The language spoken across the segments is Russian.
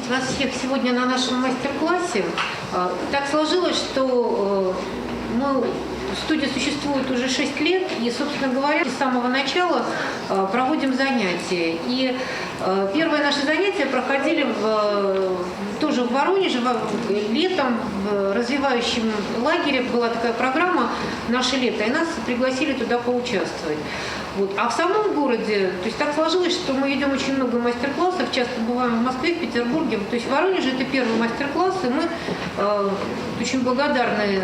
видеть вас всех сегодня на нашем мастер-классе. Так сложилось, что студия существует уже 6 лет, и, собственно говоря, с самого начала проводим занятия. И первые наши занятия проходили тоже в Воронеже, летом в развивающем лагере. Была такая программа «Наше лето», и нас пригласили туда поучаствовать. Вот. А в самом городе, то есть так сложилось, что мы ведем очень много мастер-классов, часто бываем в Москве, в Петербурге. То есть в Воронеже это первый мастер-класс, и мы очень благодарны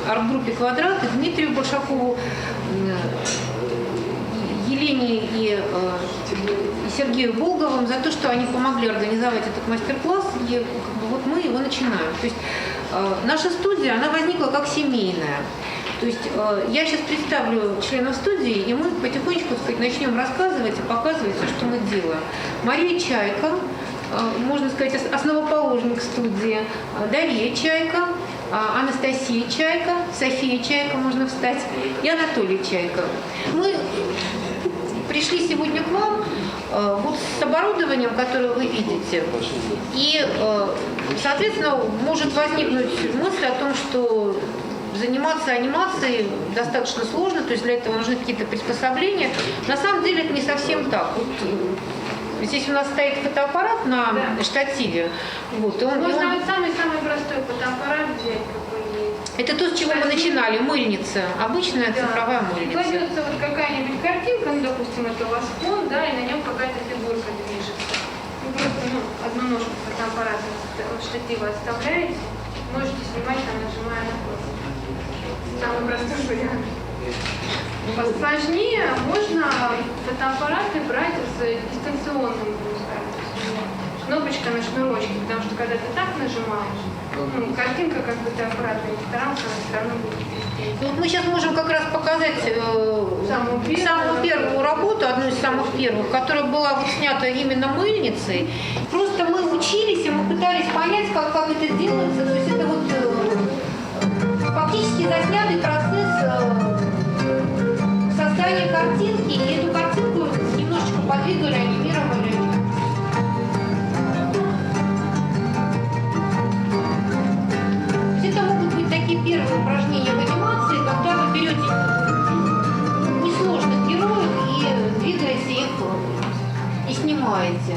арт-группе «Квадрат», и Дмитрию Большакову, Елене и Сергею Болговым за то, что они помогли организовать этот мастер-класс, и вот мы его начинаем. То есть наша студия, она возникла как семейная. То есть я сейчас представлю членов студии, и мы потихонечку, так сказать, начнем рассказывать и показывать все, что мы делаем. Мария Чайка, можно сказать, основоположник студии, Дарья Чайка, Анастасия Чайка, София Чайка, можно встать, и Анатолий Чайка. Мы пришли сегодня к вам вот с оборудованием, которое вы видите. И, соответственно, может возникнуть мысль о том, что заниматься анимацией достаточно сложно, то есть для этого нужны какие-то приспособления. На самом деле это не совсем так. Вот, здесь у нас стоит фотоаппарат на штативе. Вот, и Можно вот самый простой фотоаппарат взять, какой есть. Это то, с чего мы начинали, мыльница, обычная цифровая мыльница. Кладется вот какая-нибудь картинка, ну, допустим, это у вас фон, да, и на нем какая-то фигурка движется. Вы просто одну ножку фотоаппарата от штатива оставляете, можете снимать, там, нажимая на фото. Самый простой вариант. Посложнее можно фотоаппараты брать с дистанционным пуском. Кнопочка на шнурочке, потому что когда ты так нажимаешь, картинка как бы ты аккуратно не старался, она все равно будет вести. Вот мы сейчас можем как раз показать самую первую работу, одну из самых первых, которая была вот снята именно мыльницей. Просто мы учились, и мы пытались понять, как это делается. То есть это вот фактически заснятый процесс создания картинки, и эту картинку немножечко подвигали, анимировали. То есть это могут быть такие первые упражнения в анимации, когда вы берете несложных героев и двигаете их и снимаете.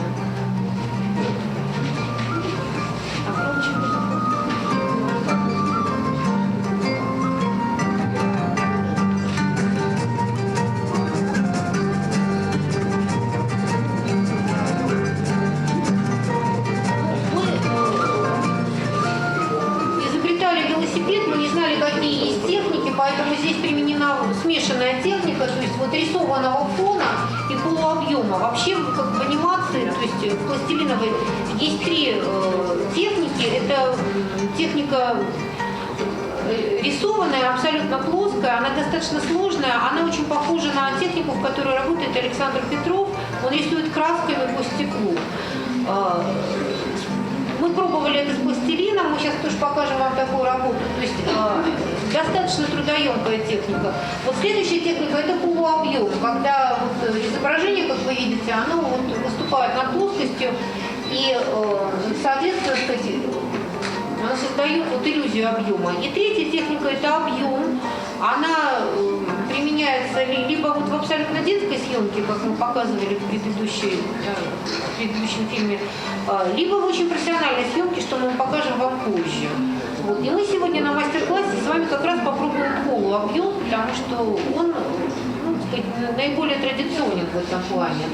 Какие есть техники, поэтому здесь применена смешанная техника, то есть вот рисованного фона и полуобъема. Вообще в анимации, то есть в пластилиновой, есть 3 техники. Это техника рисованная, абсолютно плоская, она достаточно сложная, она очень похожа на технику, в которой работает Александр Петров. Он рисует красками по стеклу. Мы пробовали это с пластилином, мы сейчас тоже покажем вам такую работу. То есть достаточно трудоемкая техника. Вот следующая техника – это полуобъем, когда вот изображение, как вы видите, оно вот выступает над плоскостью и, соответственно, она создает вот иллюзию объема. И третья техника – это объем. Она применяется либо вот в абсолютно детской съемке, как мы показывали в предыдущем фильме, либо в очень профессиональной съемке, что мы покажем вам позже. Вот. И мы сегодня на мастер-классе с вами как раз попробуем полуобъем, потому что он, так сказать, наиболее традиционен в этом плане.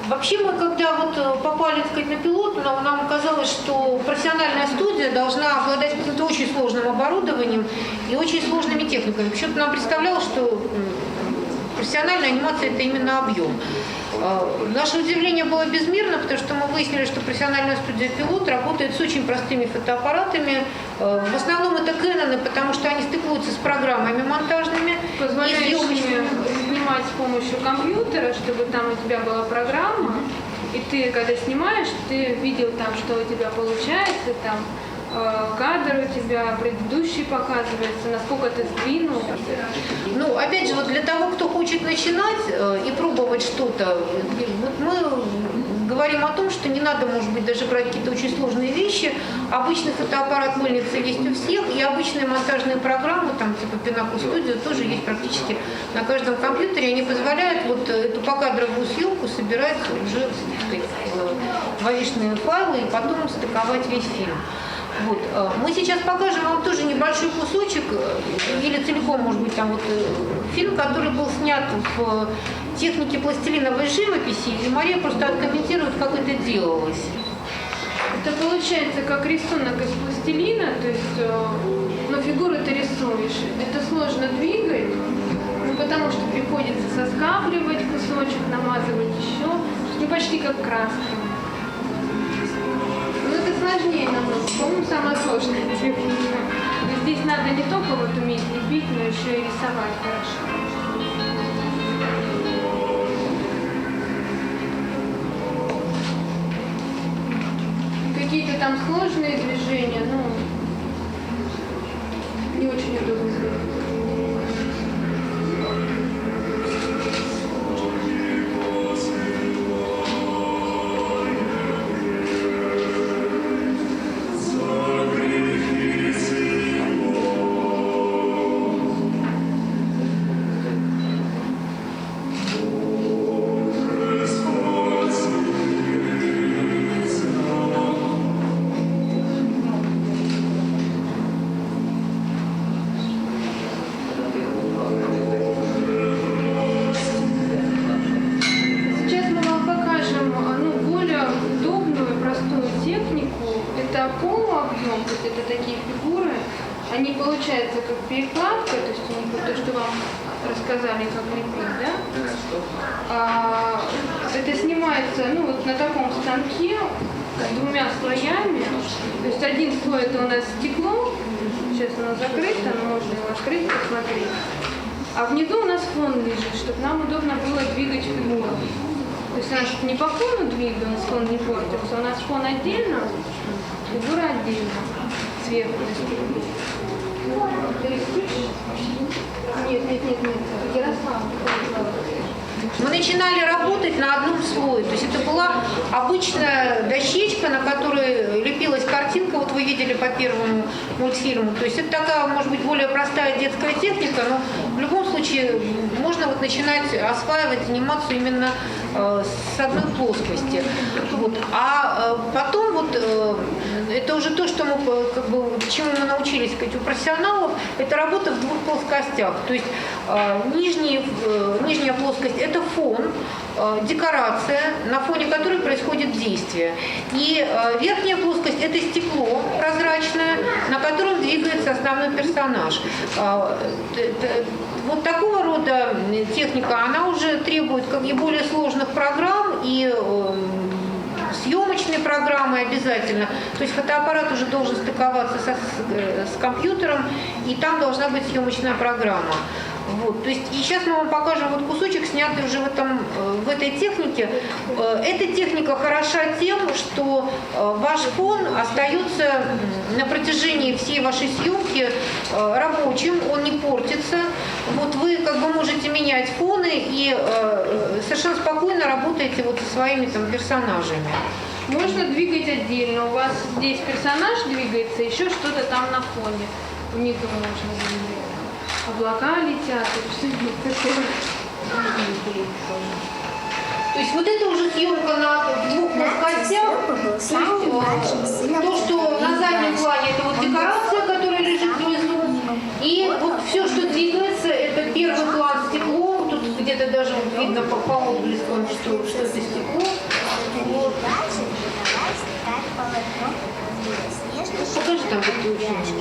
Вообще мы, когда вот попали, так сказать, на пилот, нам казалось, что профессиональная студия должна обладать каким-то очень сложным оборудованием и очень сложными техниками. Почему-то нам представлялось, что профессиональная анимация – это именно объем. Наше удивление было безмерно, потому что мы выяснили, что профессиональная студия «Пилот» работает с очень простыми фотоаппаратами. В основном это Canon, потому что они стыкуются с программами монтажными. Позволяющими снимать с помощью компьютера, чтобы там у тебя была программа, и ты, когда снимаешь, ты видел там, что у тебя получается, там кадр у тебя предыдущий показывается, насколько ты сдвинул. Ну, опять же, вот для того, кто хочет начинать и пробовать что-то, вот мы говорим о том, что не надо, может быть, даже брать какие-то очень сложные вещи. Обычный фотоаппарат мыльница есть у всех, и обычные монтажные программы, там типа Пинаку Студия, тоже есть практически на каждом компьютере. Они позволяют вот эту покадровую съемку собирать уже в авишные файлы и потом стыковать весь фильм. Вот. Мы сейчас покажем вам тоже небольшой кусочек, или целиком, может быть, там вот фильм, который был снят в технике пластилиновой живописи, и Мария просто откомментирует, как это делалось. Это получается как рисунок из пластилина, то есть, но фигуру ты рисуешь. Это сложно двигать, потому что приходится соскабливать кусочек, намазывать еще, ну почти как краска. Но это сложнее намного, по-моему, самая сложная техника. Здесь надо не только вот уметь лепить, но еще и рисовать хорошо. Какие-то там сложные движения, ну, не очень удобно сделать. Они получаются как перекладка, то есть то, что вам рассказали, как лепить, да? Это снимается, ну, вот на таком станке двумя слоями. То есть один слой это у нас стекло, сейчас оно закрыто, но можно его открыть и посмотреть. А внизу у нас фон лежит, чтобы нам удобно было двигать фигуру. То есть у нас не по фону двигаем, фон не портится, у нас фон отдельно, фигура отдельно, сверху. Нет, Ярослав. Мы начинали работать на одном слое. То есть это была обычная дощечка, на которой лепилась картинка. Вот вы видели по первому мультфильму. То есть это такая, может быть, более простая детская техника, но в любом случае можно вот начинать осваивать анимацию именно с одной плоскости. Вот. А потом вот это уже то, что мы, как бы, чему мы научились, сказать, у профессионалов, это работа в двух плоскостях. То есть нижняя плоскость – это фон, декорация, на фоне которой происходит действие. И верхняя плоскость – это стекло прозрачное, на котором двигается основной персонаж. Вот такого рода техника, она уже требует как и более сложных программ, и съемочные программы обязательно. То есть фотоаппарат уже должен стыковаться с компьютером, и там должна быть съемочная программа. Вот. То есть, и сейчас мы вам покажем вот кусочек, снятый уже в этой технике. Эта техника хороша тем, что ваш фон остается на протяжении всей вашей съемки рабочим, он не портится. Вот вы как бы можете менять фоны и совершенно спокойно работаете вот со своими там персонажами. Можно двигать отдельно. У вас здесь персонаж двигается, еще что-то там на фоне. Внизу можно двигать. Облака летят, и что-нибудь такое. То есть вот это уже съемка на двух плоскостях. То, что на заднем плане, это вот декорация, которая лежит внизу. И вот все, что двигается, это первый план стекло. Тут где-то даже видно по отблескам, что это стекло. Вот. Покажи там какую фишку.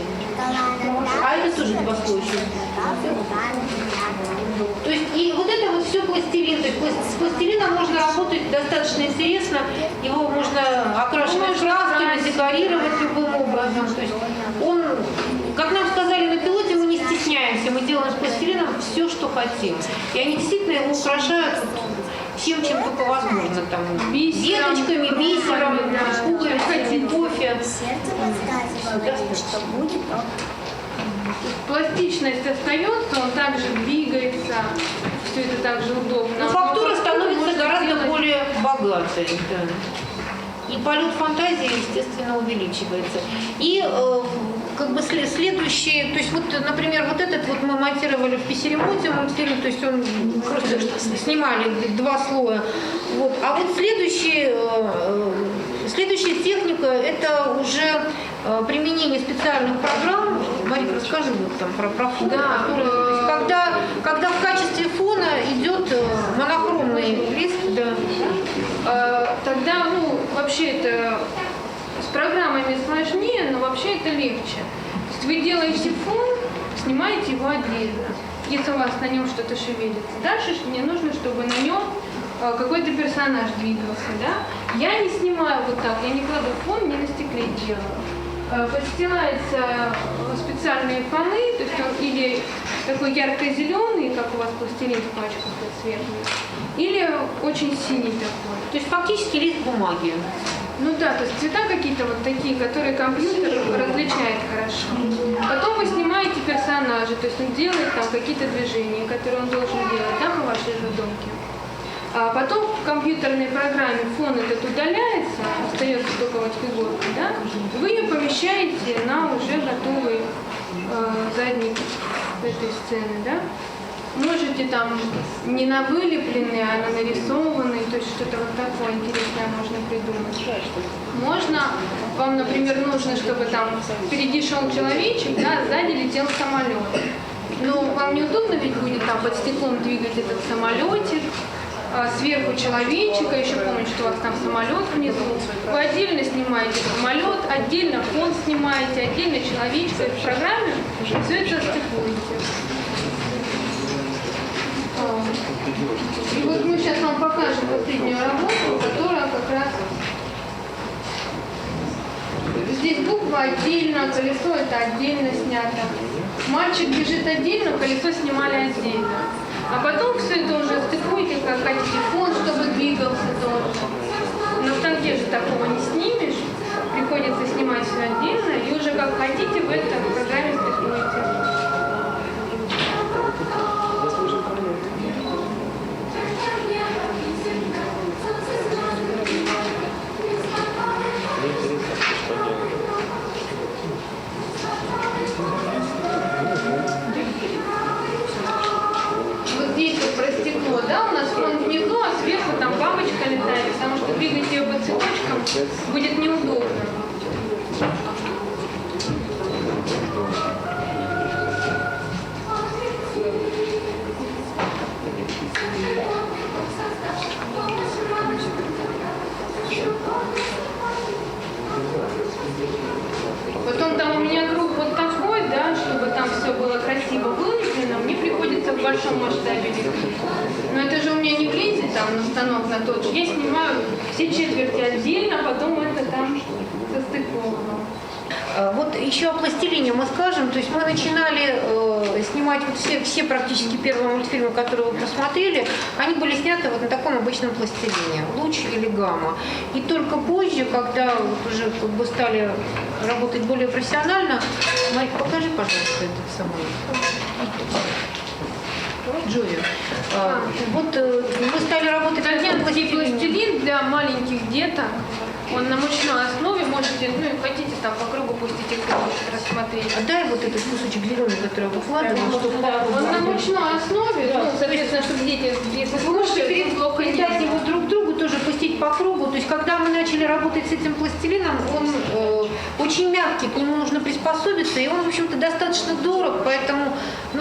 А это тоже два слоя. То есть и вот это вот все пластилин. То есть с пластилином можно работать достаточно интересно. Его можно окрашивать красками, декорировать любым образом. То есть он, как нам сказали на пилоте, мы не стесняемся. Мы делаем с пластилином все, что хотим. И они действительно его украшают всем, чем только возможно. Там, веточками, бисером, пуговицами, кофе. Пластичность остается, он также двигается, все это также удобно. Но фактура становится гораздо более богатой. богатый, да. И полет фантазии, естественно, увеличивается. И как бы следующие, то есть вот, например, вот этот вот мы монтировали в Писеремоте мультфильм, то есть он просто снимали 2 слоя. Вот. А вот следующая техника – это уже применение специальных программ. Мария, расскажи вот там про фон. Да, То есть когда в качестве фона идет монохромный лист, да. Тогда, ну, вообще это с программами сложнее, но вообще это легче. То есть вы делаете фон, снимаете его отдельно, если у вас на нем что-то шевелится. Дальше мне нужно, чтобы на нем какой-то персонаж двигался, да? Я не снимаю вот так, я не кладу фон, не на стекле делаю. Подстилаются специальные фоны, то есть он или такой ярко-зеленый, как у вас пластилин в пачках сверху, или очень синий такой. То есть фактически лист бумаги. Ну да, то есть цвета какие-то вот такие, которые компьютер различает хорошо. Потом вы снимаете персонажа, то есть он делает там какие-то движения, которые он должен делать, да, по вашей задумке. А потом в компьютерной программе фон этот удаляется, остается только вот фигурка, да? Вы ее помещаете на уже готовый задник этой сцены, да? Можете там не на вылепленный, а на нарисованный, то есть что-то вот такое интересное можно придумать. Можно, вам, например, нужно, чтобы там впереди шел человечек, да, сзади летел самолет. Но вам неудобно ведь будет там под стеклом двигать этот самолетик, сверху человечка, еще помните, что у вас там самолет внизу. Вы отдельно снимаете самолет, отдельно фон снимаете, отдельно человечка. В программе все это стыкуете. И вот мы сейчас вам покажем последнюю работу, которая как раз... Здесь буква отдельно, колесо это отдельно снято. Мальчик бежит отдельно, колесо снимали отдельно. А потом все это уже стыкуете, как хотите, фон, чтобы двигался тоже. На станке же такого не снимешь, приходится снимать все отдельно, и уже как хотите в этом программе стыкуете. Да, у нас фон внизу, а сверху там бабочка летает, потому что двигать ее по цепочкам будет неудобно. Потом там у меня круг вот такой, да, чтобы там все было красиво вылеплено, мне приходится в большом масштабе лепить. Но это же у меня не влезет там на станок на тот же. Я снимаю все четверти отдельно, потом это там состыковываю. Вот еще о пластилине мы скажем. То есть мы начинали снимать вот все практически первые мультфильмы, которые вы просмотрели, они были сняты вот на таком обычном пластилине, луч или гамма. И только позже, когда вот уже как бы стали работать более профессионально, Марик, покажи, пожалуйста, этот самый Джои. Вот мы стали работать на пластилин для маленьких деток. Он на мучной основе, можете, ну, хотите там по кругу пустить их рассмотреть. А дай вот этот кусочек зеленый, который я выкладывала, чтобы он на мучной основе, да. Ну, соответственно, чтобы дети, если вы можете передать его друг другу, тоже пустить по кругу. То есть, когда мы начали работать с этим пластилином, он очень мягкий, к нему нужно приспособиться, и он, в общем-то, достаточно дорог, поэтому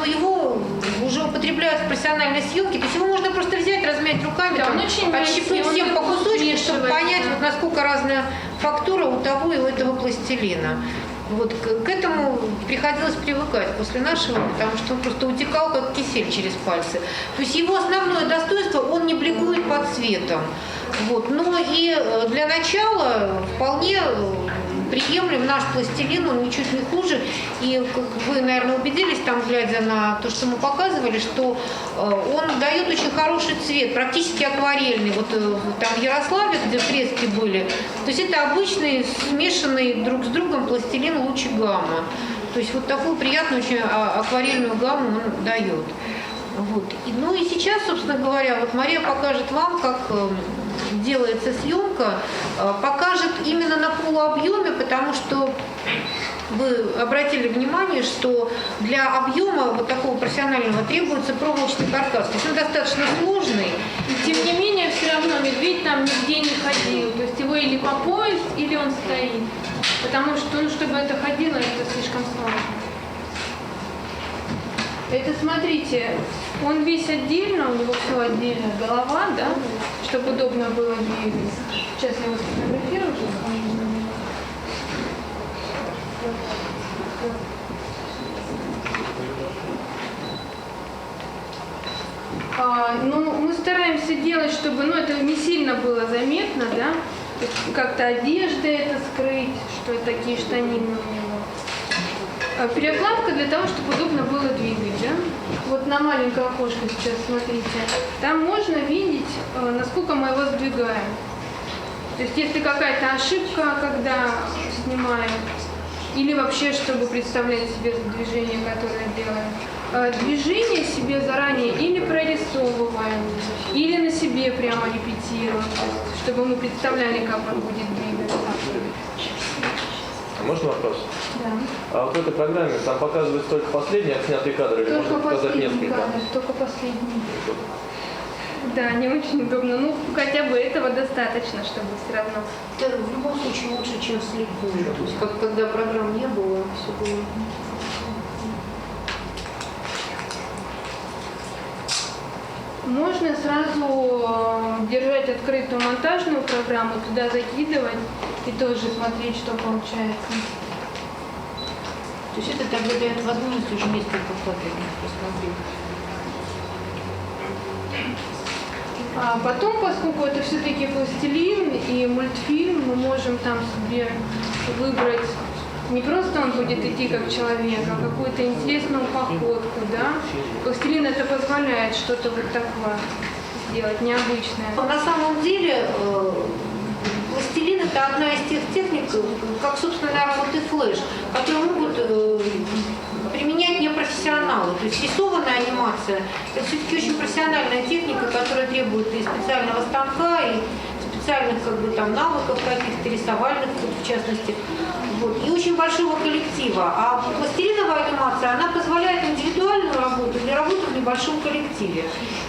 его уже употребляют в профессиональной съемке. То есть его можно просто взять, размять руками, да, там, отщипнуть всем по кусочку, чтобы понять, вот, насколько разная фактура у того и у этого пластилина. Вот к этому приходилось привыкать после нашего, потому что он просто утекал как кисель через пальцы. То есть его основное достоинство, он не бликует под цветом. Вот. Но и для начала вполне приемлем наш пластилин, он ничуть не хуже. И как вы, наверное, убедились, там, глядя на то, что мы показывали, что он дает очень хороший цвет, практически акварельный. Вот там в Ярославе, где фрески были, то есть это обычный смешанный друг с другом пластилин луч и гамма. То есть вот такую приятную, очень акварельную гамму он дает. Вот. Ну и сейчас, собственно говоря, вот Мария покажет вам, как делается съемка, покажет именно на полуобъеме, потому что вы обратили внимание, что для объема вот такого профессионального требуется проволочный каркас. То есть он достаточно сложный. И тем не менее, все равно медведь там нигде не ходил. То есть его или по пояс, или он стоит. Потому что, ну, чтобы это ходило, это слишком сложно. Это, смотрите, он весь отдельно, у него все отдельно, голова, да, чтобы удобно было двигать. Сейчас я его сфотографирую. Ну, мы стараемся делать, чтобы, ну, это не сильно было заметно, да, как-то одежда это скрыть, что такие штанины у него. Перекладка для того, чтобы удобно было двигать, да. Вот на маленькое окошко сейчас смотрите. Там можно видеть, насколько мы его сдвигаем. То есть, если какая-то ошибка, когда снимаем, или вообще, чтобы представлять себе движение, которое делаем. Движение себе заранее или прорисовываем, или на себе прямо репетируем, чтобы мы представляли, как он будет двигаться. Можно вопрос? Да. А вот в этой программе там показывают только последние отснятые кадры, или можно показать несколько? Кадр, только последний. Да, не очень удобно. Ну, хотя бы этого достаточно, чтобы все равно. Это в любом случае лучше, чем вслепую. То есть, когда программ не было, все было. Можно сразу держать открытую монтажную программу, туда закидывать и тоже смотреть, что получается. То есть это тогда дает возможность уже несколько кадров посмотреть. А потом, поскольку это все-таки пластилин и мультфильм, мы можем там себе выбрать, не просто он будет идти как человек, а какую-то интересную походку, да? Пластилин это позволяет что-то вот такое сделать, необычное. На самом деле пластилин это одна из тех техник, как, собственно, вот и флеш, которые могут применять непрофессионалы. То есть рисованная анимация – это все-таки очень профессиональная техника, которая требует и специального станка, и специальных там навыков каких-то, рисовальных, в частности. Вот. И очень большого коллектива. А пластилиновая анимация, она позволяет индивидуальную работу для работы в небольшом коллективе.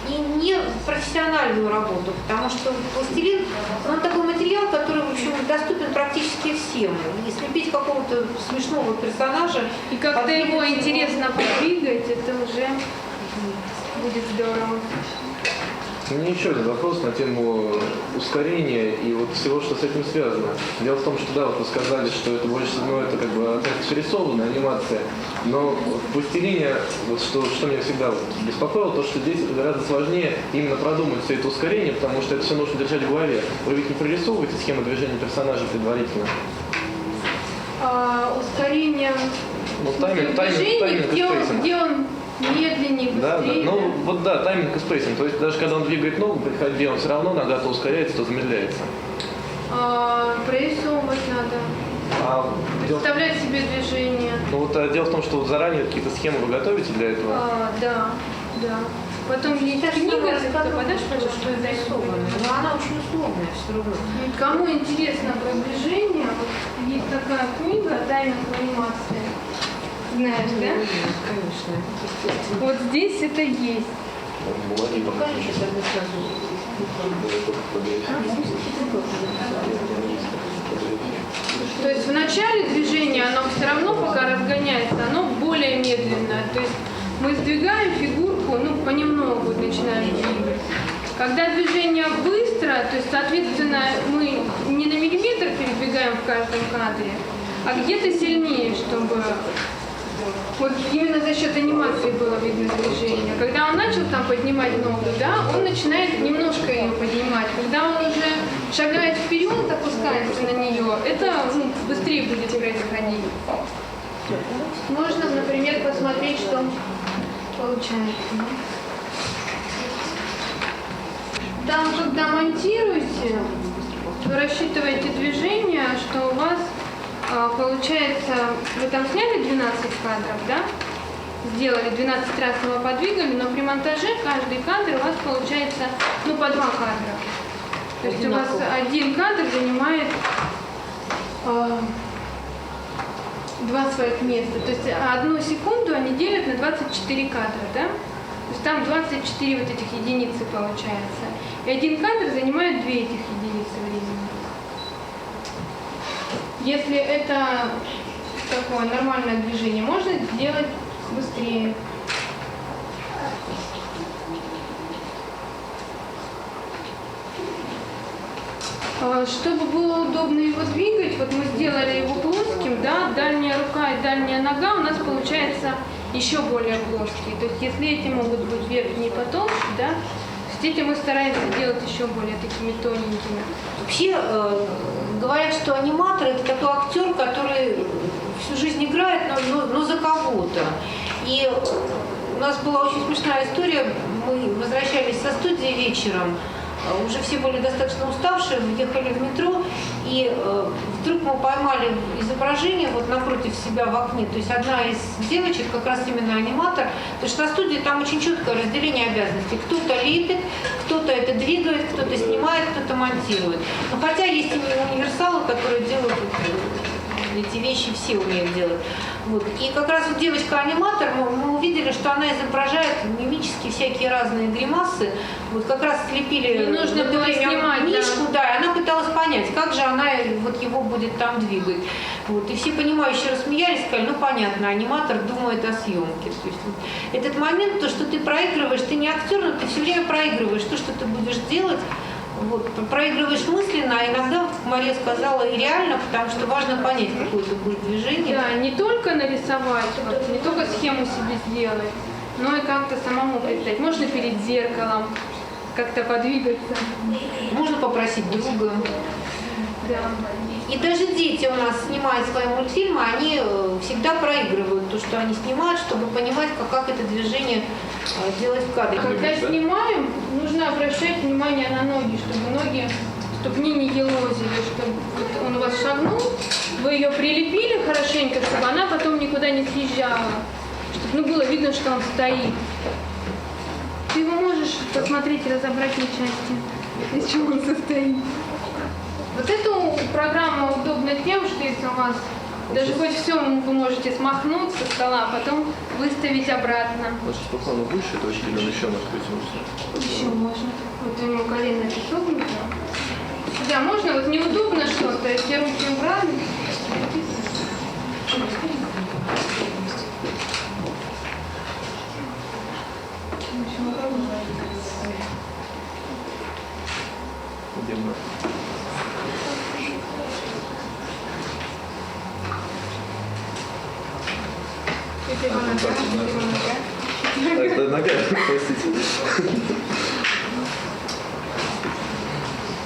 И не профессиональную работу, потому что пластилин, он такой материал, который, в общем, доступен практически всем. И слепить какого-то смешного персонажа... И как-то его интересно подвигать, это уже будет здорово. У меня еще один вопрос на тему ускорения и вот всего, что с этим связано. Дело в том, что да, вот вы сказали, что это больше, ну, это как бы рисованная анимация, но в пластилине, вот что меня всегда вот беспокоило, то, что здесь гораздо сложнее именно продумать все это ускорение, потому что это все нужно держать в голове. Вы ведь не прорисовываете схему движения персонажа предварительно? Ускорение тайминг, где он медленнее, быстрее. Да. Ну вот да, тайминг и спейсинг. То есть даже когда он двигает ногу при ходьбе, он все равно нога то ускоряется, то замедляется. Прорисовывать надо. Представлять себе движение. Ну вот дело в том, что заранее какие-то схемы вы готовите для этого. Да. Потом есть книга, ты попадаешь, что это рисовано. Но она очень условная все равно. Кому интересно про движение, вот есть такая книга «Тайминг анимации». Знаешь, да? Конечно. Вот здесь это есть. Покажи сейчас одну сразу. То есть в начале движения оно все равно, пока разгоняется, оно более медленное. То есть мы сдвигаем фигурку, понемногу начинаем двигать. Когда движение быстро, то есть, соответственно, мы не на миллиметр передвигаем в каждом кадре, а где-то сильнее, чтобы вот именно за счет анимации было видно движение. Когда он начал там поднимать ногу, да, он начинает немножко ее поднимать. Когда он уже шагает вперед, опускается на нее, это быстрее будет происходить. Можно, например, посмотреть, что получается. Там, когда монтируете, вы рассчитываете движение, что у вас получается, вы там сняли 12 кадров, да? Сделали 12 раз его подвигали, но при монтаже каждый кадр у вас получается, по 2 кадра. То есть у вас один кадр занимает 2 своих места. То есть 1 секунду они делят на 24 кадра, да? То есть там 24 вот этих единицы получается. И один кадр занимает 2 этих единицы времени. Если это такое нормальное движение, можно сделать быстрее. Чтобы было удобно его двигать, вот мы сделали его плоским, да, дальняя рука и дальняя нога у нас получается еще более плоские. То есть если эти могут быть верхние и потолще, да, с этим мы стараемся делать еще более такими тоненькими. Вообще говорят, что аниматор — это такой актер, который всю жизнь играет, но за кого-то. И у нас была очень смешная история. Мы возвращались со студии вечером, уже все были достаточно уставшие, ехали в метро, и вдруг мы поймали изображение вот напротив себя в окне. То есть одна из девочек, как раз именно аниматор, потому что на студии там очень четкое разделение обязанностей. Кто-то лепит, кто-то это двигает, кто-то снимает, кто-то монтирует. Но хотя есть и универсалы, которые делают эти вещи, все умеют делать. Вот. И как раз вот девочка-аниматор, мы увидели, что она изображает мимически всякие разные гримасы. Вот как раз слепили нужно было снимать, мишку, да, и она пыталась понять, как же она вот его будет там двигать. Вот. И все понимающие рассмеялись, сказали, ну понятно, аниматор думает о съемке. То есть, вот, этот момент, то, что ты проигрываешь, ты не актер, но ты все время проигрываешь то, что ты будешь делать. Вот, проигрываешь мысленно, а иногда, как Мария сказала, и реально, потому что важно понять, какое это будет движение. Да, не только нарисовать, вот, не только схему себе сделать, но и как-то самому представить. Можно перед зеркалом как-то подвигаться. Можно попросить друга. Да. И даже дети у нас, снимая свои мультфильмы, они всегда проигрывают то, что они снимают, чтобы понимать, как это движение делать в кадре. Когда снимаем, нужно обращать внимание на ноги, чтобы ноги, ступни не елозили, чтобы вот он у вас шагнул, вы ее прилепили хорошенько, чтобы она потом никуда не съезжала, чтобы было видно, что он стоит. Ты его можешь посмотреть и разобрать на части, из чего он состоит. Вот эту программу удобна тем, что если у вас даже хоть все вы можете смахнуть со стола, а потом выставить обратно. Может, по плану выше точки или он еще может вытянуться? Еще можно. Вот у него колено согнуто. Да, можно, вот неудобно что-то, если руки убрали. Так, да, нога, простите.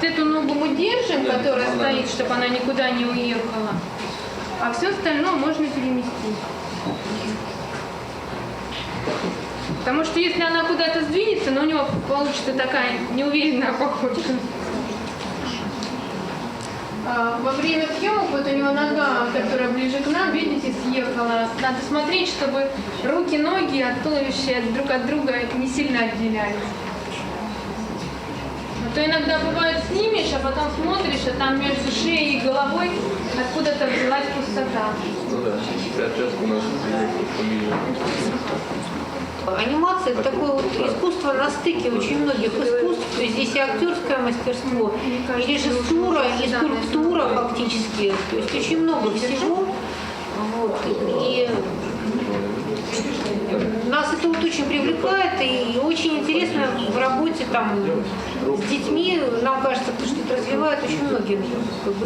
Эту ногу мы держим, которая стоит, чтобы она никуда не уехала, а все остальное можно переместить. Потому что если она куда-то сдвинется, но у него получится такая неуверенная походка. Во время съемок вот у него нога, которая ближе к нам, видите, съехала. Надо смотреть, чтобы руки, ноги от туловища друг от друга не сильно отделялись. А то иногда бывает снимешь, а потом смотришь, а там между шеей и головой откуда-то взялась пустота. Ну да, прическу нашу фамилию. Анимация – это такое вот искусство на стыке очень многих искусств. То есть здесь и актерское мастерство, и режиссура, и скульптура фактически. То есть очень много всего. Вот. И нас это вот очень привлекает и очень интересно в работе там с детьми. Нам кажется, что это развивает очень многие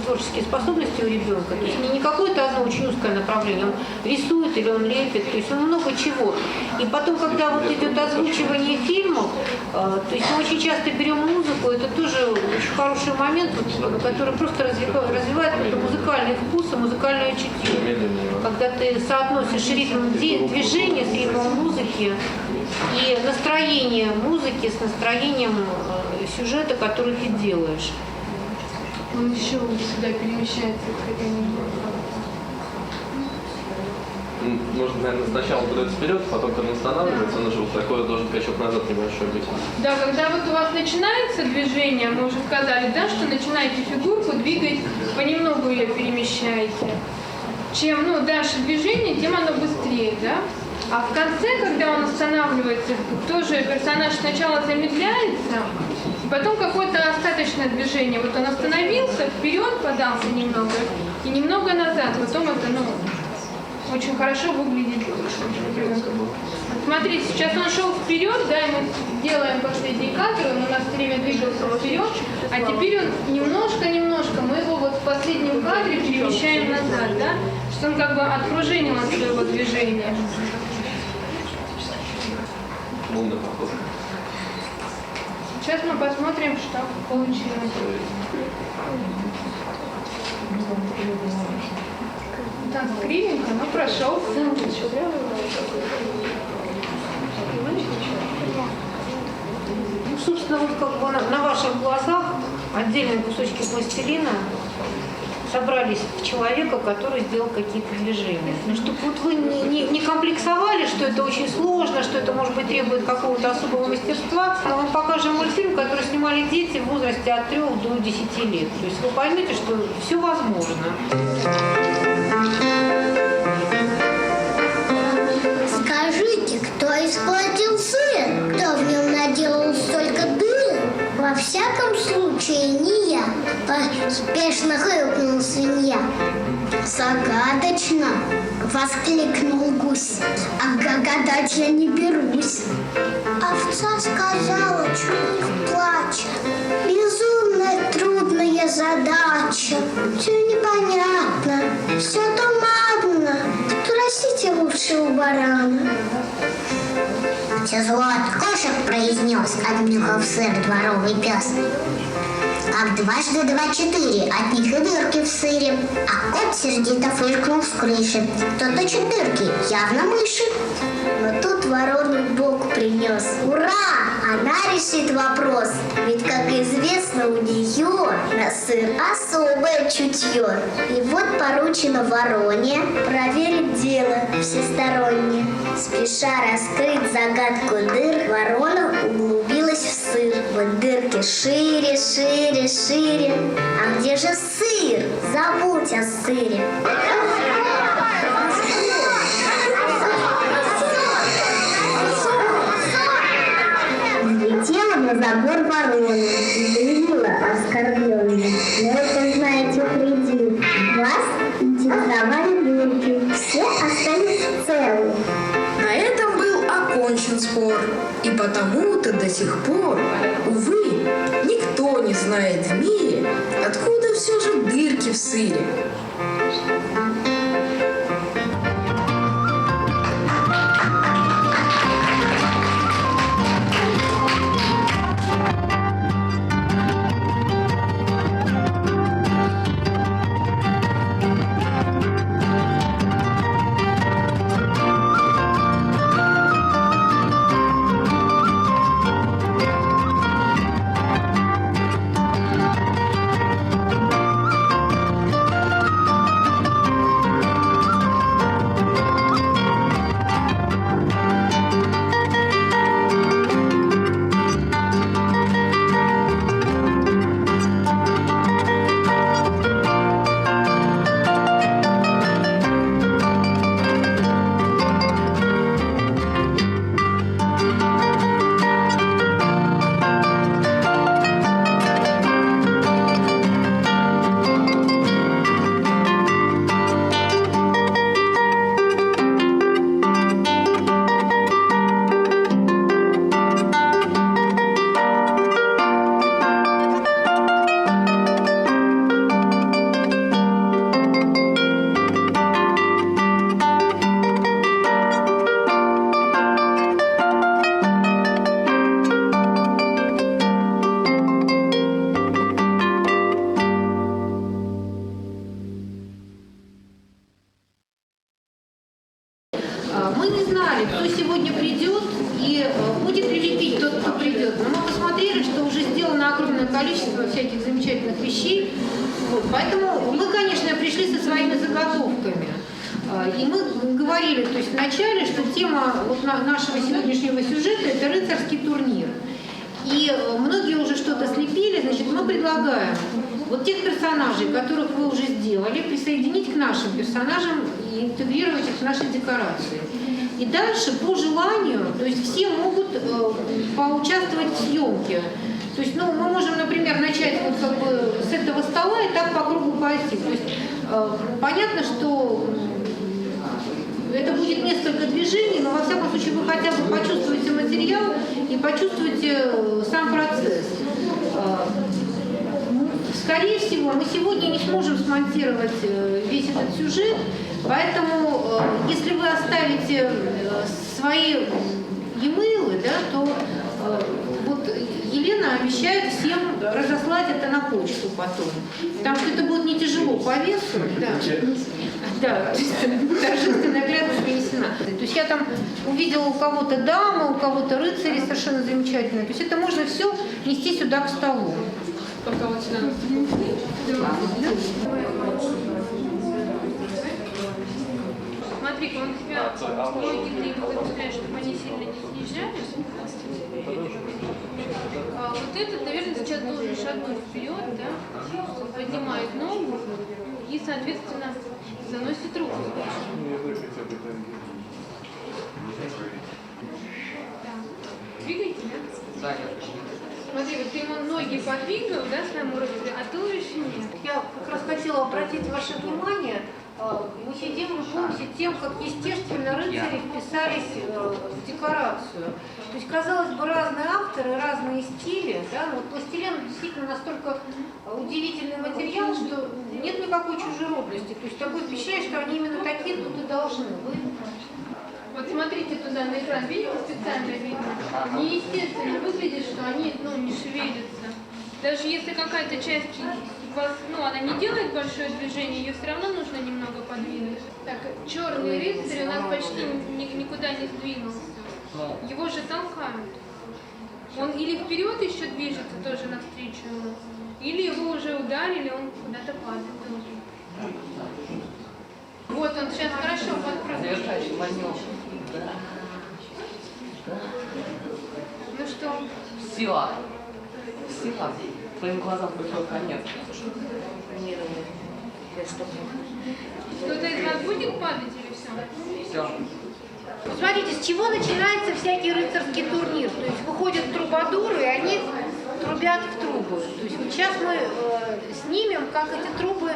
творческие способности у ребенка. То есть не какое-то одно очень узкое направление. Он рисует или он лепит, то есть он много чего. И потом, когда вот идет озвучивание фильмов, то есть мы очень часто берем музыку, это тоже очень хороший момент, вот, который просто развивает музыкальный вкус и музыкальное чутье. Когда ты соотносишь ритм движения с ритмом музыки и настроение музыки с настроением сюжета, который ты делаешь. Он еще сюда перемещается к этому. может, наверное, сначала куда-то вперед, потом когда он останавливается, он уже вот такой должен качок назад небольшой быть. Да, когда вот у вас начинается движение, мы уже сказали, да, что начинаете фигурку двигать, понемногу ее перемещаете. Чем дальше движение, тем оно быстрее, да? А в конце, когда он останавливается, тоже персонаж сначала замедляется, потом какое-то остаточное движение. Вот он остановился, вперед подался немного и немного назад. Потом это, очень хорошо выглядит. Смотрите, сейчас он шел вперед, да, и мы делаем последний кадр, он у нас все время двигался вперед, а теперь он немножко, мы его вот в последнем кадре перемещаем назад, да, что он как бы отпружинил от своего движения. Сейчас мы посмотрим, что получилось. Так, кривенько, но прошел. Собственно, вот как бы на ваших глазах отдельные кусочки пластилина собрались в человека, который сделал какие-то движения. Но чтобы вот вы не комплексовали, что это очень сложно, что это, может быть, требует какого-то особого мастерства, мы вам покажем мультфильм, который снимали дети в возрасте от 3 до 10 лет. То есть вы поймете, что все возможно. Скажите, кто испортил сыр? Кто в нем наделал столько дыр? Во всяком случае, не я. Поспешно хрюкнула свинья. Загадочно, воскликнул гусь. А гадать я не берусь. Овца сказала, чуть плача. Безумная трудная задача. Все непонятно, все туманно. Спросите лучше у барана. Тяжело от кошек произнес, обнюхав сыр дворовый пес. Как дважды 2 – 4, от них и дырки в сыре. А кот сердито фыркнул с крыши. Кто-то дырки, явно мыши. Но тут ворону Бог принес. Ура! Она решит вопрос. Ведь, как известно, у нее на сыр особое чутье. И вот поручено вороне проверить дело всесторонне. Спеша раскрыть загадку дыр, ворона углубилась в сыр. Вот дырки шире, шире, шире. А где же сыр? Забудь о сыре. Взлетела на забор ворона и заявила оскорбленная. Но это, знаете, предел. Вас интересовали дырки. Все остались целы. На этом был окончен спор, и потому-то до сих пор, увы, никто не знает в мире, откуда все же дырки в сыре. Мы не знали, кто сегодня придет и будет ли лепить тот, кто придет. Но мы посмотрели, что уже сделано огромное количество всяких замечательных вещей. Вот, поэтому мы, конечно, пришли со своими заготовками. И мы говорили, то есть вначале, что тема вот нашего сегодняшнего сюжета – это рыцарский турнир. И многие уже что-то слепили, значит, мы предлагаем вот тех персонажей, которых вы уже сделали, присоединить к нашим персонажам и интегрировать их в наши декорации. И дальше, по желанию, то есть все могут поучаствовать в съемке. То есть, мы можем, например, начать вот как бы с этого стола и так по кругу пойти. То есть, понятно, что это будет несколько движений, но во всяком случае вы хотя бы почувствуете материал и почувствуете сам процесс. Скорее всего, мы сегодня не сможем смонтировать весь этот сюжет, поэтому если вы оставите свои e-mail, да, то вот Елена обещает всем разослать это на почту потом, потому что это будет не тяжело по весу. Да, торжественно наглядно принесена. То есть я там увидела у кого-то дамы, у кого-то рыцари совершенно замечательно. То есть это можно все нести сюда к столу. Только вот сюда. Смотри, он тебя многие выпускают, чтобы они сильно не снижались. Вот этот, наверное, сейчас должен шагнуть вперед, да? Он поднимает ногу и, соответственно, заносит руку. Двигайте, да? Смотри, вот ты ему ноги подвигал, да, своему родителю, а ты еще нет. Я как раз хотела обратить ваше внимание, мы сидим и любуемся тем, как естественно рыцари вписались в декорацию. То есть, казалось бы, разные авторы, разные стили, да, но пластилин действительно настолько удивительный материал, что нет никакой чужеродности. То есть такое впечатление, что они именно такие тут и должны быть. Вот смотрите туда на экран, видите, специально видно? Неестественно выглядит, что они не шевелятся. Даже если какая-то часть она не делает большое движение, ее все равно нужно немного подвинуть. Так, черный рыцарь у нас почти никуда не сдвинулся. Его же толкают. Он или вперед еще движется тоже навстречу ему, или его уже ударили, он куда-то падает тоже. Вот он сейчас хорошо подпрыгнул. Ну что? Сила. Сила. Твоим глазам пришел конец. Кто-то из вас будет падать или все? Все. Смотрите, с чего начинается всякий рыцарский турнир. То есть выходят трубадуры, и они трубят в трубы. То есть вот сейчас мы снимем, как эти трубы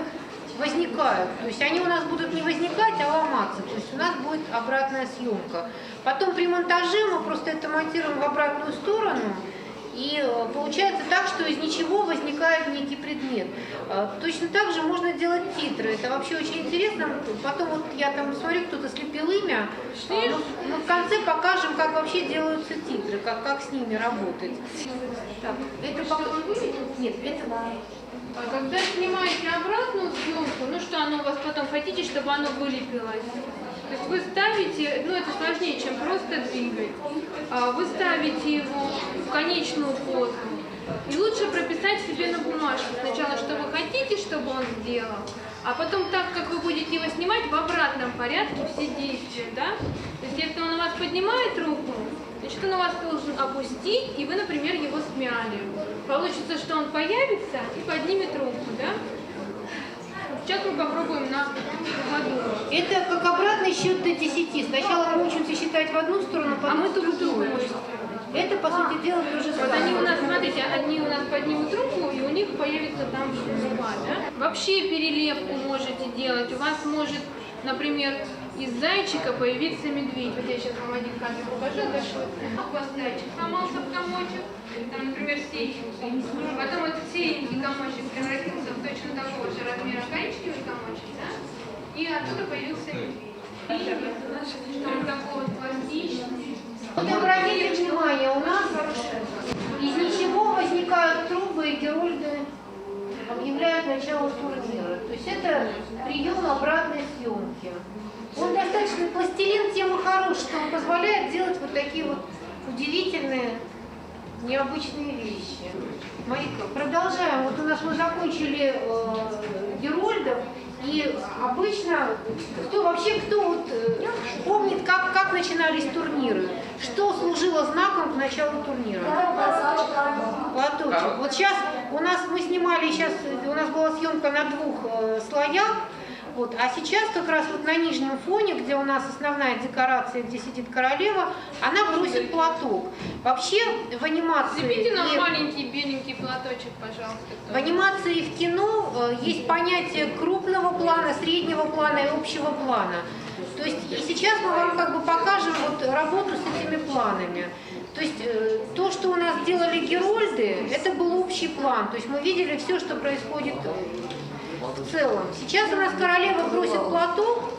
возникают. То есть они у нас будут не возникать, а ломаться. То есть у нас будет обратная съемка. Потом при монтаже мы просто это монтируем в обратную сторону. И получается так, что из ничего возникает некий предмет. Точно так же можно делать титры. Это вообще очень интересно. Потом вот я там смотрю, кто-то слепил имя. Мы в конце покажем, как вообще делаются титры, как с ними работать. Так, это пока... Нет, это... А когда снимаете обратную съемку, что оно у вас потом, хотите, чтобы оно вылепилось? То есть вы ставите, это сложнее, чем просто двигать, вы ставите его в конечную позу. И лучше прописать себе на бумажку сначала, что вы хотите, чтобы он сделал, а потом так, как вы будете его снимать, в обратном порядке все действия, да? То есть если он у вас поднимает руку, значит он у вас должен опустить, и вы, например, его смяли. Получится, что он появится и поднимет руку, да? Сейчас мы попробуем на ходу. Это как обратный счет до 10. Сначала мы учимся считать в одну сторону, потом мы в тут другую. Это, по сути дела, то же Вот самое. они у нас, смотрите, они у нас поднимут руку, и у них появится там зуба, да? Вообще перелепку можете делать. У вас может, например, из зайчика появиться медведь. Вот я сейчас вам один кадр покажу. Дальше у вас зайчик сломался в комочек, там, например, сеянский. Потом этот сеянский комочек превратился в точно такого же размера коричневый комочек, да? И оттуда появился медведь. Что он такой вот пластичный. Вот обратите внимание, у нас из ничего возникают трубы, и герольды объявляют начало турнира. То есть это прием обратной съемки. Он достаточно пластилин тем и хорош, что он позволяет делать вот такие вот удивительные, необычные вещи. Марика, продолжаем. Вот у нас мы закончили герольдов. И обычно, кто вот, помнит, как начинались турниры? Что служило знаком к началу турнира? Платочек. Вот сейчас мы снимали, у нас была съемка на 2 слоях. Вот. А сейчас как раз вот на нижнем фоне, где у нас основная декорация, где сидит королева, она бросит платок. Вообще в анимации... Слепите нам маленький беленький платочек, пожалуйста. В анимации и в кино есть понятие крупного плана, среднего плана и общего плана. То есть и сейчас мы вам как бы покажем вот работу с этими планами. То есть то, что у нас делали герольды, это был общий план. То есть мы видели все, что происходит в целом. Сейчас у нас королева бросит платок,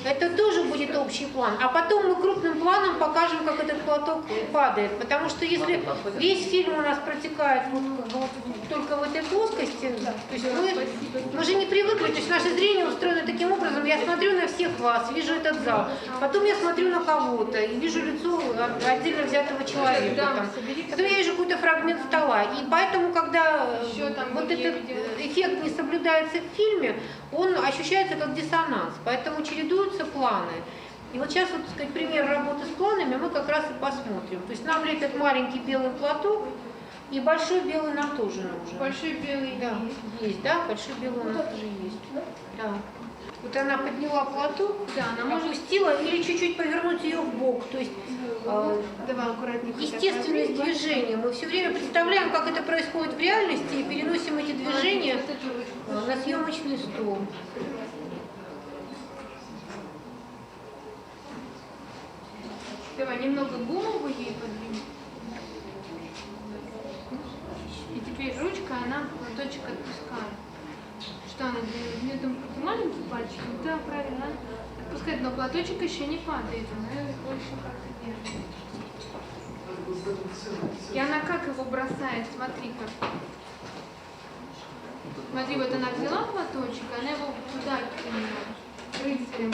это тоже будет общий план. А потом мы крупным планом покажем, как этот платок падает. Потому что если весь фильм у нас протекает вот только в этой плоскости, то есть мы же не привыкли, то есть наше зрение устроено таким образом, я смотрю на всех вас, вижу этот зал, потом я смотрю на кого-то и вижу лицо отдельно взятого человека. Потом я вижу какой-то фрагмент стола. И поэтому, когда вот этот эффект не соблюдается в фильме, он ощущается как диссонанс. Поэтому чередуются планы. И вот сейчас, вот, сказать, пример работы с планами мы как раз и посмотрим. То есть нам лепят маленький белый платок, и большой белый нам тоже нужен. Большой белый есть, да? Большой белый у нас тоже есть. Да. Вот она подняла платок, она опустила или чуть-чуть повернуть ее в бок. То есть давай аккуратненько. Естественность движения. Мы все время представляем, как это происходит в реальности, и переносим эти движения на съемочный стол. Давай немного голову ей подвинем. И теперь ручка, она платочек отпускает. Что она делает? Мне думаю, маленький пальчик. Да, правильно. Отпускает, но платочек еще не падает. Она его еще как-то держит. И она как его бросает? Смотри-ка. Смотри, вот она взяла платочек, она его туда кинула. Рыцарем.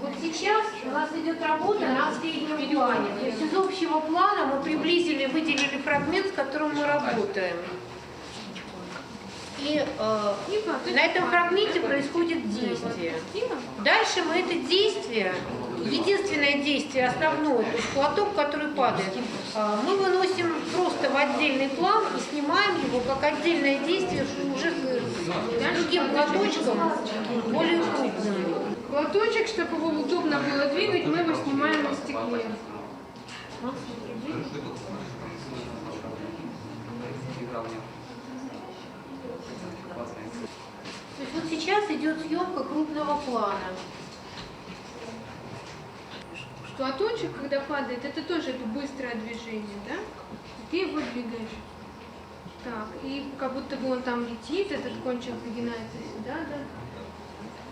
Вот сейчас у нас идет работа на среднем плане. То есть из общего плана мы приблизили, выделили фрагмент, с которым мы работаем. И на этом фрагменте происходит действие. Дальше мы это действие, единственное действие, основное, то есть платок, который падает, мы выносим просто в отдельный план и снимаем его как отдельное действие уже с другим платочком, более крупным. Платочек, чтобы его удобно было двигать, мы его снимаем на стекле. То есть вот сейчас идет съемка крупного плана. Платочек, когда падает, это тоже это быстрое движение, да? Ты его двигаешь. Так, и как будто бы он там летит, этот кончик выгинается сюда, да?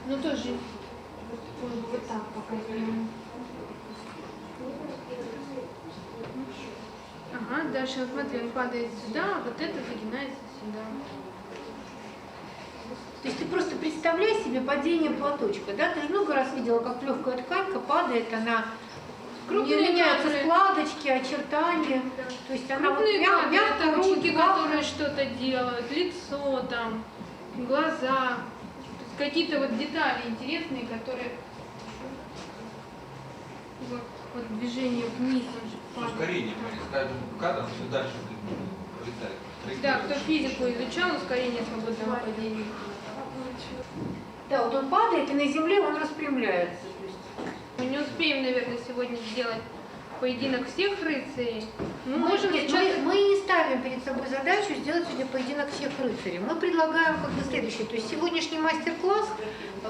Ну тоже вот так пока. Ага, дальше вот смотри, он падает сюда, а вот это загинается сюда. То есть ты просто представляй себе падение платочка, да? Ты же много раз видела, как легкая тканька падает, она меняются складочки, очертания. Да. То есть она крупные вот это руки, которые что-то делают, лицо там, глаза, какие-то вот детали интересные, которые вот движение вниз. Ускорение, кадр все дальше пролетает. Да, кто физику изучал, ускорение свободного падения. Да, вот он падает, и на земле он распрямляется. Мы не успеем, наверное, сегодня сделать поединок всех рыцарей. Мы не ставим перед собой задачу сделать сегодня поединок всех рыцарей. Мы предлагаем как бы следующее. То есть сегодняшний мастер-класс,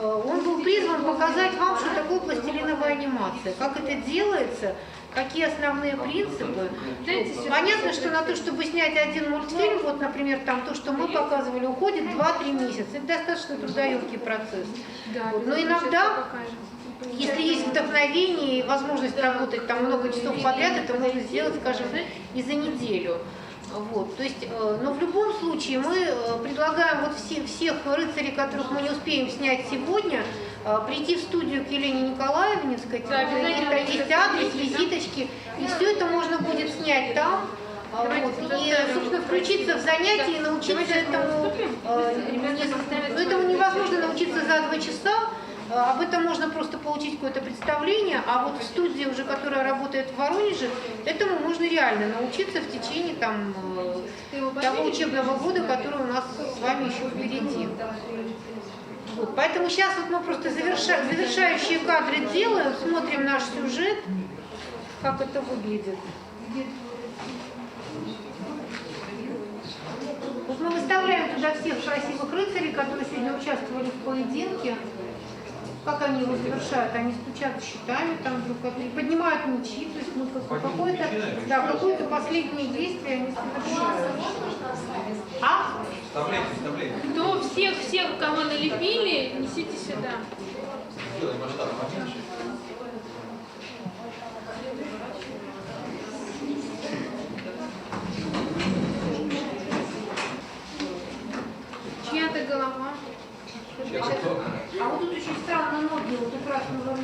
он был призван показать вам, что такое пластилиновая анимация, как это делается, какие основные принципы. Понятно, что на то, чтобы снять один мультфильм, вот, например, там то, что мы показывали, уходит 2-3 месяца. Это достаточно трудоемкий процесс. Да, но иногда, если есть вдохновение и возможность работать там много часов подряд, это можно сделать, скажем, и за неделю. Вот, то есть, но в любом случае мы предлагаем вот всех рыцарей, которых мы не успеем снять сегодня, прийти в студию к Елене Николаевне, сказать, есть адрес, визиточки, и все это можно будет снять там. И, собственно, включиться в занятия и научиться этому. Этому невозможно научиться за 2 часа. Об этом можно просто получить какое-то представление, а вот в студии, уже которая работает в Воронеже, этому можно реально научиться в течение того учебного года, который у нас с вами еще впереди. Вот, поэтому сейчас вот мы просто завершающие кадры делаем, смотрим наш сюжет, как это выглядит. Вот мы выставляем туда всех красивых рыцарей, которые сегодня участвовали в поединке. Как они его завершают? Они стучат щитами там друг от друга, поднимают мечи, то есть мы какое-то последнее действие они совершают. Вставляйте. То всех, кого налепили, несите сюда. Сделай масштаб поменьше. Чья-то голова. А вот тут очень странно ноги, вот как раз мы говорим.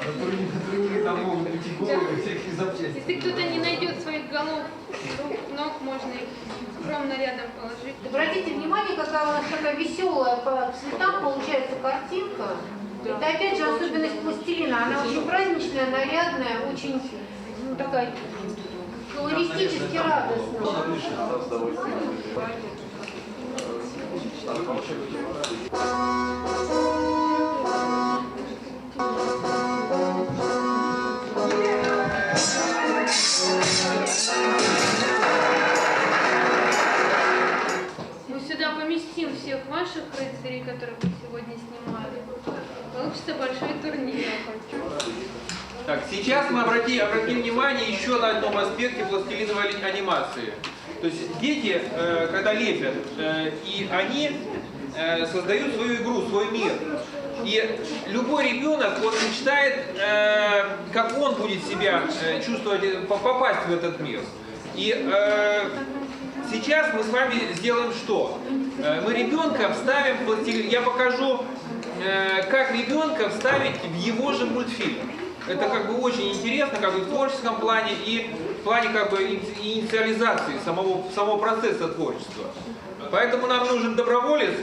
Которые там могут быть головы всяких запчастей. Если кто-то не найдет своих голов, рук, ног, можно их скромно рядом положить. Обратите внимание, какая у нас такая веселая по цветам получается картинка. Это опять же особенность пластилина. Она очень праздничная, нарядная, очень такая колористически радостная. Мы сюда поместим всех ваших рыцарей, которых мы сегодня снимали. Получится большой турнир. Так, сейчас мы обратим внимание еще на одном аспекте пластилиновой анимации. То есть дети, когда лепят, и они создают свою игру, свой мир. И любой ребенок вот мечтает, как он будет себя чувствовать, попасть в этот мир. И сейчас мы с вами сделаем что? Мы ребенка вставим в пластилин. Я покажу, как ребенка вставить в его же мультфильм. Это как бы очень интересно, как бы в творческом плане и в плане как бы инициализации самого процесса творчества. Поэтому нам нужен доброволец.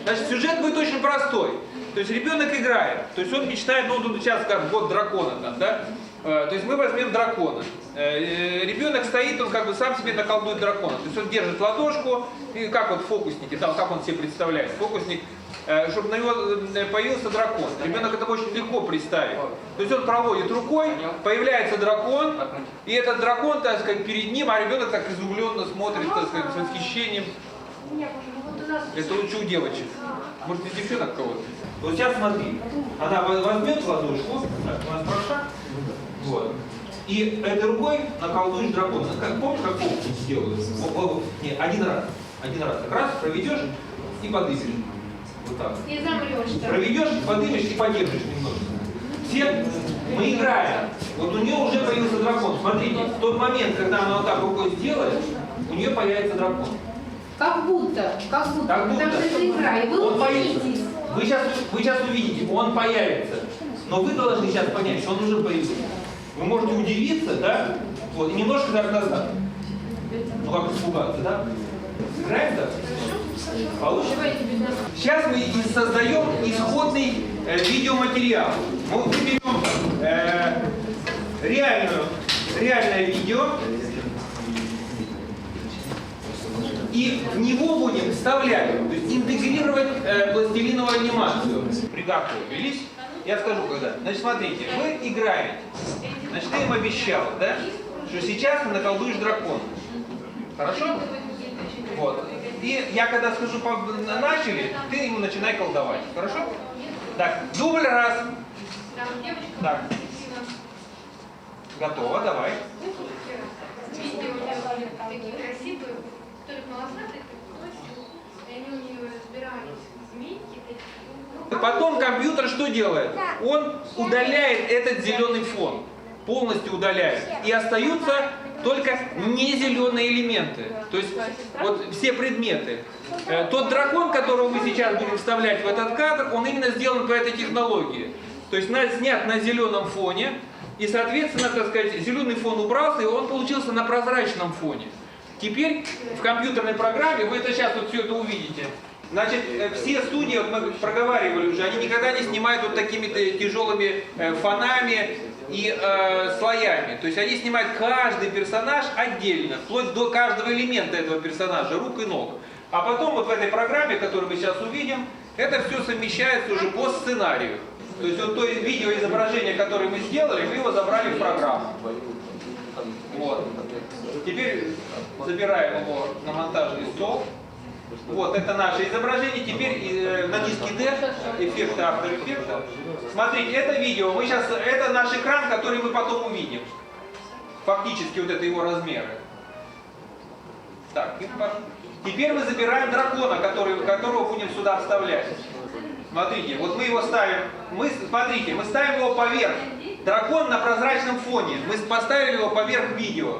Значит, сюжет будет очень простой. То есть ребенок играет, то есть он мечтает, ну тут сейчас как год дракона там, да? То есть мы возьмем дракона. Ребенок стоит, он как бы сам себе наколдует дракона. То есть он держит ладошку, и как вот фокусники, там, как он себе представляет, фокусник, чтобы на него появился дракон. Ребенок это очень легко представить. То есть он проводит рукой, появляется дракон, и этот дракон, так сказать, перед ним, а ребенок так изумленно смотрит, так сказать, с восхищением. Это лучше у девочек. Может, из девчонок кого-то. Вот сейчас смотри, она возьмет ладошку, так, у нас проша, вот, и этой рукой наколдуешь дракона. Помнишь, как фокус делают? Нет, один раз. Так раз проведешь и подымешь. Вот так. И замрешь. Проведешь, подымешь и подержишь немножко. Все мы играем. Вот у нее уже появился дракон. Смотрите, в тот момент, когда она вот так рукой сделает, у нее появится дракон. Как будто. Потому что это игра, и вы удивитесь. Вы сейчас увидите, он появится. Но вы должны сейчас понять, что он уже появился. Вы можете удивиться, да? Вот, и немножко так назад. Ну как испугаться, да? Сыграем так? Получится? Сейчас мы создаем исходный видеоматериал. Мы берем реальное видео и в него будем вставлять, то есть интегрировать пластилиновую анимацию. Приготовились. Я скажу когда. Значит, смотрите, вы играете. Значит, ты им обещал, да, что сейчас ты наколдуешь дракона. Хорошо? Вот. И я когда скажу начали, ты ему начинай колдовать. Хорошо? Так, дубль раз. Так. Готово, давай. Такие красивые, только волосатые, и они у нее разбирались в змейки такие. Потом компьютер что делает? Он удаляет этот зеленый фон. Полностью удаляет. И остаются только не зеленые элементы. То есть вот все предметы. Тот дракон, которого мы сейчас будем вставлять в этот кадр, он именно сделан по этой технологии. То есть снят на зеленом фоне. И, соответственно, так сказать, зеленый фон убрался, и он получился на прозрачном фоне. Теперь в компьютерной программе, вы это сейчас вот все это увидите. Значит, все студии, вот мы проговаривали уже, они никогда не снимают вот такими тяжелыми фонами и слоями. То есть они снимают каждый персонаж отдельно, вплоть до каждого элемента этого персонажа, рук и ног. А потом вот в этой программе, которую мы сейчас увидим, это все совмещается уже по сценарию. То есть вот то видеоизображение, которое мы сделали, мы его забрали в программу. Вот. Теперь забираем его на монтажный стол. Вот, это наше изображение. Теперь на диске D, эффекты, автор эффекта. Смотрите, это видео. Мы сейчас, это наш экран, который мы потом увидим. Фактически вот это его размеры. Так, теперь мы забираем дракона, которого будем сюда вставлять. Смотрите, вот мы его ставим. Смотрите, мы ставим его поверх. Дракон на прозрачном фоне. Мы поставили его поверх видео.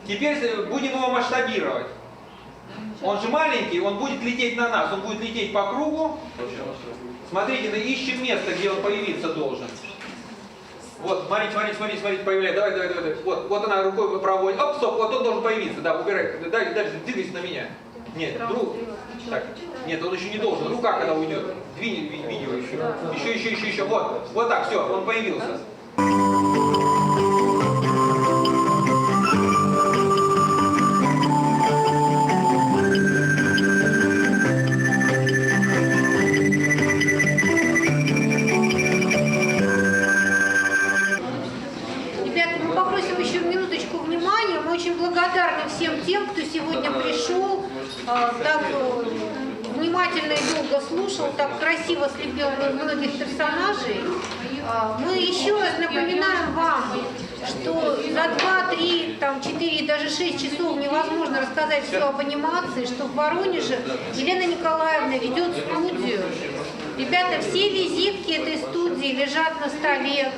Теперь будем его масштабировать. Он же маленький, он будет лететь на нас, он будет лететь по кругу. Смотрите, мы ищем место, где он появиться должен. Вот, смотрите, появляется. Давай. Вот она рукой проводит. Оп, стоп, вот он должен появиться. Да, убирай. Дальше двигайся на меня. Нет, друг. Так, нет, он еще не должен. Рука когда уйдет. Двинь видео еще. Еще. Вот так, все, он появился. Благодарны всем тем, кто сегодня пришел, так внимательно и долго слушал, так красиво слепил многих персонажей. Мы еще раз напоминаем вам, что за 2, 3, 4, даже 6 часов невозможно рассказать все об анимации, что в Воронеже Елена Николаевна ведет студию. Ребята, все визитки этой студии лежат на столе.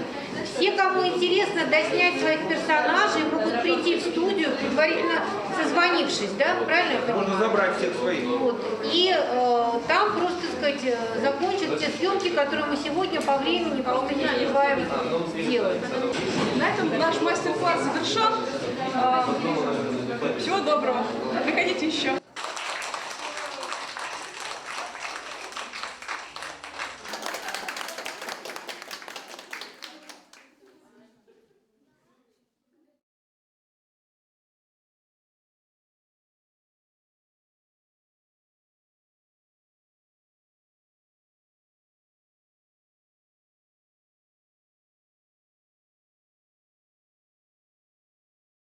Все, кому интересно доснять своих персонажей, могут прийти в студию, предварительно созвонившись, да? Правильно я понимаю? Можно забрать всех своих. Вот. И там просто, так сказать, закончат те съемки, которые мы сегодня по времени просто не успеваем делать. На этом наш мастер-класс завершен. Всего доброго. Приходите еще.